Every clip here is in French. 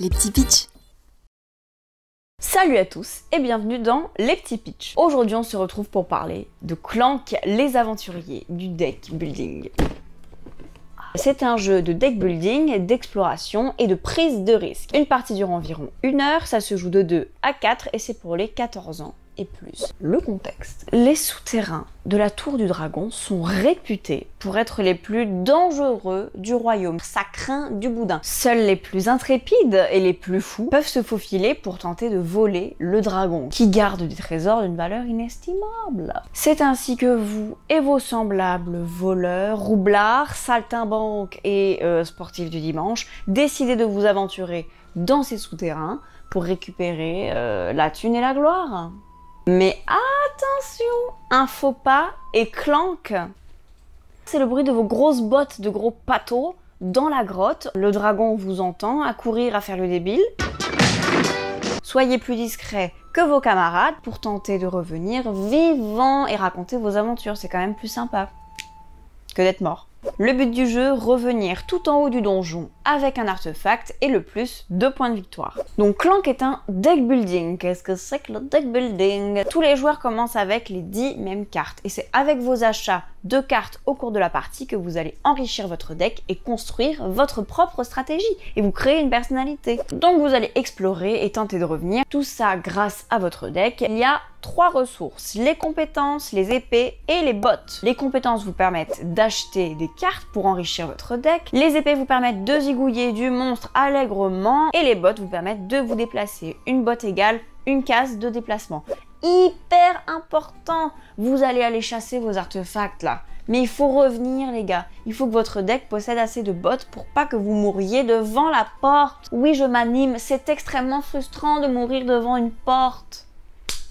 les petits pitchs. Salut à tous et bienvenue dans les petits pitchs. Aujourd'hui on se retrouve pour parler de Clank les aventuriers du deck building. C'est un jeu de deck building, d'exploration et de prise de risque. Une partie dure environ 1 heure, ça se joue de 2 à 4 et c'est pour les 14 ans et plus. Le contexte. Les souterrains de la Tour du Dragon sont réputés pour être les plus dangereux du royaume. Ça craint du boudin. Seuls les plus intrépides et les plus fous peuvent se faufiler pour tenter de voler le dragon, qui garde des trésors d'une valeur inestimable. C'est ainsi que vous et vos semblables voleurs, roublards, saltimbanques et sportifs du dimanche décidez de vous aventurer dans ces souterrains pour récupérer la thune et la gloire. Mais attention, un faux pas et Clank. C'est le bruit de vos grosses bottes de gros pâteaux dans la grotte. Le dragon vous entend à courir à faire le débile. Soyez plus discret que vos camarades pour tenter de revenir vivant et raconter vos aventures. C'est quand même plus sympa que d'être mort. Le but du jeu, revenir tout en haut du donjon avec un artefact et le plus 2 points de victoire. Donc Clank est un deck building. Qu'est-ce que c'est que le deck building? Tous les joueurs commencent avec les 10 mêmes cartes et c'est avec vos achats de cartes au cours de la partie que vous allez enrichir votre deck et construire votre propre stratégie et vous créer une personnalité. Donc vous allez explorer et tenter de revenir. Tout ça grâce à votre deck. Il y a 3 ressources, les compétences, les épées et les bottes. Les compétences vous permettent d'acheter des cartes pour enrichir votre deck. Les épées vous permettent de zigouiller du monstre allègrement et les bottes vous permettent de vous déplacer. Une botte égale une case de déplacement. Hyper important, vous allez aller chasser vos artefacts là. Mais il faut revenir les gars, il faut que votre deck possède assez de bottes pour pas que vous mouriez devant la porte. Oui, je m'anime, c'est extrêmement frustrant de mourir devant une porte.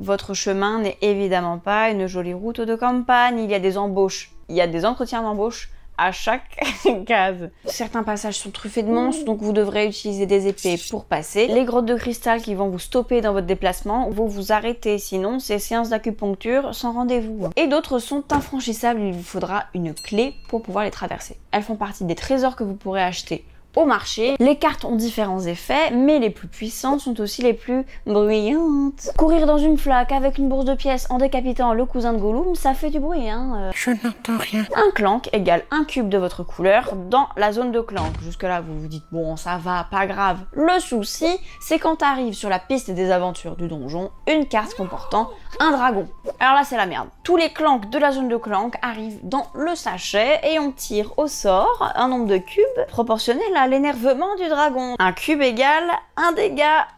Votre chemin n'est évidemment pas une jolie route de campagne, il y a des embauches, il y a des entretiens d'embauche à chaque case. Certains passages sont truffés de monstres, donc vous devrez utiliser des épées pour passer. Les grottes de cristal qui vont vous stopper dans votre déplacement vont vous arrêter, sinon c'est séance d'acupuncture sans rendez-vous. Et d'autres sont infranchissables, il vous faudra une clé pour pouvoir les traverser. Elles font partie des trésors que vous pourrez acheter au marché. Les cartes ont différents effets, mais les plus puissantes sont aussi les plus bruyantes. Courir dans une flaque avec une bourse de pièces en décapitant le cousin de Gollum, ça fait du bruit, hein. Je n'entends rien. Un Clank égale un cube de votre couleur dans la zone de Clank. Jusque là, vous vous dites, bon, ça va, pas grave. Le souci, c'est quand t'arrives sur la piste des aventures du donjon, une carte comportant un dragon. Alors là, c'est la merde. Tous les Clanks de la zone de Clank arrivent dans le sachet et on tire au sort un nombre de cubes proportionnel à l'énervement du dragon. Un cube égale un dégât.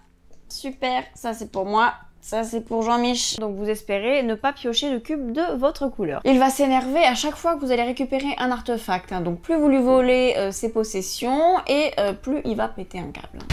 Super, ça c'est pour moi. Ça c'est pour Jean-Mich. Donc vous espérez ne pas piocher le cube de votre couleur. Il va s'énerver à chaque fois que vous allez récupérer un artefact. Hein. Donc plus vous lui volez ses possessions et plus il va péter un câble.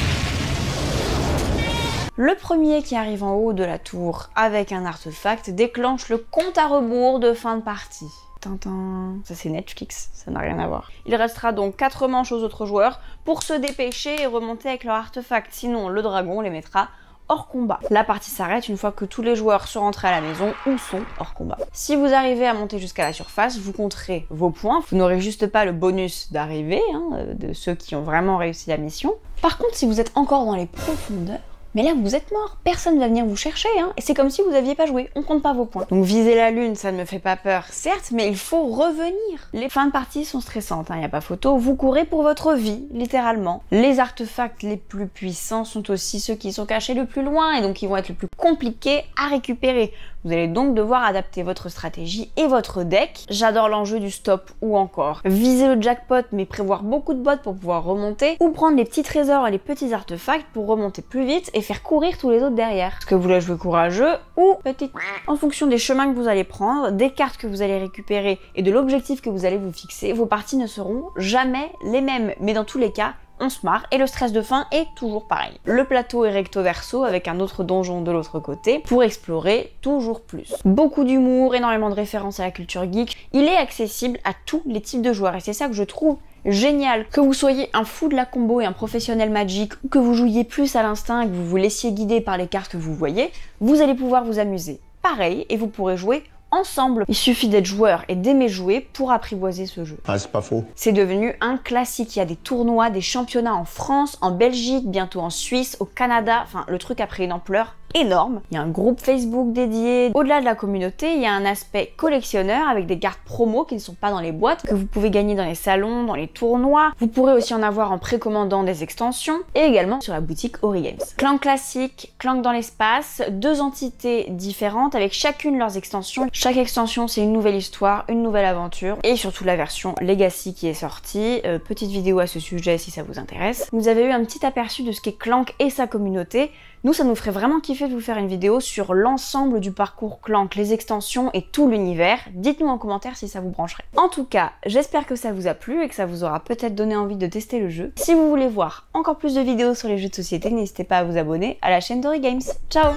Le premier qui arrive en haut de la tour avec un artefact déclenche le compte à rebours de fin de partie. Tintin. Ça c'est Netflix, ça n'a rien à voir. Il restera donc 4 manches aux autres joueurs pour se dépêcher et remonter avec leur artefact. Sinon le dragon les mettra hors combat. La partie s'arrête une fois que tous les joueurs sont rentrés à la maison ou sont hors combat. Si vous arrivez à monter jusqu'à la surface, vous compterez vos points. Vous n'aurez juste pas le bonus d'arrivée, hein, de ceux qui ont vraiment réussi la mission. Par contre, si vous êtes encore dans les profondeurs, mais là vous êtes mort, personne ne va venir vous chercher, hein. Et c'est comme si vous aviez pas joué, on compte pas vos points. Donc viser la lune, ça ne me fait pas peur, certes, mais il faut revenir. Les fins de partie sont stressantes, hein, y a pas photo, vous courez pour votre vie, littéralement. Les artefacts les plus puissants sont aussi ceux qui sont cachés le plus loin, et donc ils vont être le plus compliqués à récupérer. Vous allez donc devoir adapter votre stratégie et votre deck. J'adore l'enjeu du stop ou encore viser le jackpot mais prévoir beaucoup de bots pour pouvoir remonter ou prendre les petits trésors et les petits artefacts pour remonter plus vite et faire courir tous les autres derrière. Est-ce que vous voulez jouer courageux ou petit? En fonction des chemins que vous allez prendre, des cartes que vous allez récupérer et de l'objectif que vous allez vous fixer, vos parties ne seront jamais les mêmes. Mais dans tous les cas, on se marre et le stress de fin est toujours pareil. Le plateau est recto verso avec un autre donjon de l'autre côté pour explorer toujours plus. Beaucoup d'humour, énormément de références à la culture geek. Il est accessible à tous les types de joueurs et c'est ça que je trouve génial. Que vous soyez un fou de la combo et un professionnel Magic ou que vous jouiez plus à l'instinct et que vous vous laissiez guider par les cartes que vous voyez, vous allez pouvoir vous amuser pareil et vous pourrez jouer ensemble. Il suffit d'être joueur et d'aimer jouer pour apprivoiser ce jeu. Ah, c'est pas faux. C'est devenu un classique. Il y a des tournois, des championnats en France, en Belgique, bientôt en Suisse, au Canada. Enfin, le truc a pris une ampleur énorme. Il y a un groupe Facebook dédié. Au-delà de la communauté, il y a un aspect collectionneur avec des cartes promo qui ne sont pas dans les boîtes, que vous pouvez gagner dans les salons, dans les tournois. Vous pourrez aussi en avoir en précommandant des extensions et également sur la boutique Origames. Clank classique, Clank dans l'espace, deux entités différentes avec chacune leurs extensions. Chaque extension, c'est une nouvelle histoire, une nouvelle aventure et surtout la version Legacy qui est sortie. Petite vidéo à ce sujet si ça vous intéresse. Vous avez eu un petit aperçu de ce qu'est Clank et sa communauté. Nous, ça nous ferait vraiment kiffer de vous faire une vidéo sur l'ensemble du parcours Clank, les extensions et tout l'univers. Dites-nous en commentaire si ça vous brancherait. En tout cas, j'espère que ça vous a plu et que ça vous aura peut-être donné envie de tester le jeu. Si vous voulez voir encore plus de vidéos sur les jeux de société, n'hésitez pas à vous abonner à la chaîne d'Origames. Ciao!